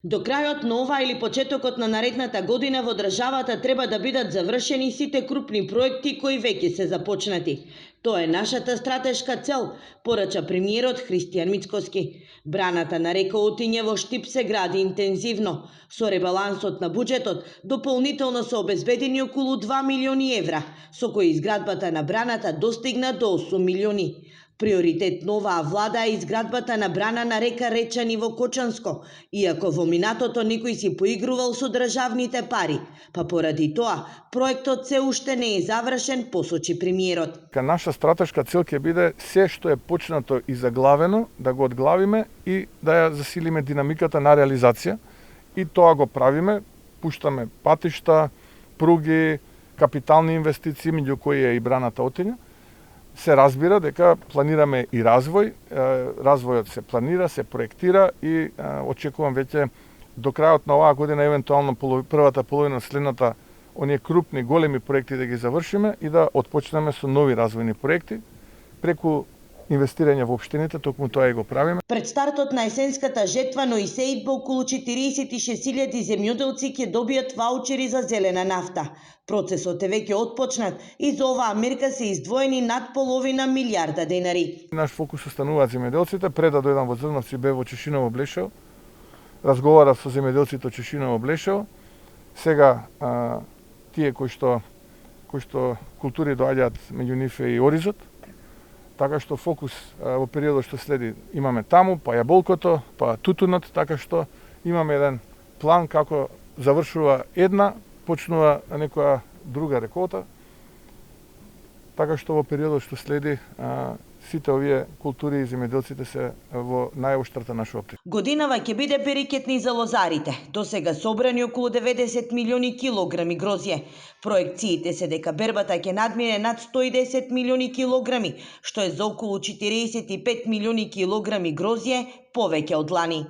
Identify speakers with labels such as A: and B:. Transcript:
A: До крајот на оваа или почетокот на наредната година во државата треба да бидат завршени сите крупни проекти кои веќе се започнати. Тоа е нашата стратешка цел, порача премиерот Христијан Мицкоски. Браната на река Отиње во Штип се гради интензивно. Со ребалансот на буџетот дополнително се обезбедени околу 2 милиони евра, со кои изградбата на браната достигна до 8 милиони. Приоритет на оваа влада е изградбата на брана на река Речани во Кочанско, иако во минатото некој си поигрувал со државните пари, па поради тоа проектот се уште не е завршен, посочи премиерот.
B: Наша стратешка цел ќе биде се што е почнато и заглавено да го одглавиме и да ја засилиме динамиката на реализација, и тоа го правиме, пуштаме патишта, пруги, капитални инвестиции, меѓу кои е и браната Отиње. Се разбира дека планираме и развој, развојот се планира, се проектира и очекувам веќе до крајот на оваа година, евентуално првата половина следната, оние крупни, големи проекти да ги завршиме и да отпочнеме со нови развојни проекти преку инвестирање во општините, токму тоа и го правиме.
A: Пред стартот на есенската жетва, но и сејдба, околу 46.000 земјоделци ќе добијат ваучери за зелена нафта. Процесот е веќе отпочнат и за оваа мерка се издвоени над половина милијарда денари.
B: Наш фокус остануваат земјоделците. Пред да дојдам во Зрновци, бев во Чешиново Блешево. Разговарав со земјоделците од Чешиново Блешево. Сега тие кои што култури доаѓаат, меѓу нив е и оризот. Така што фокус во периодот што следи имаме таму, па јаболкото, па тутунот, така што имаме еден план како завршува една, почнува некоја друга реколта. Така што во периодот што следи сите овие култури и земјоделците се во најоштрата наша опција.
A: Годинава ќе биде перикетни за лозарите. До сега собрани околу 90 милиони килограми грозје. Проекциите се дека бербата ќе надмине над 110 милиони килограми, што е за околу 45 милиони килограми грозје повеќе од лани.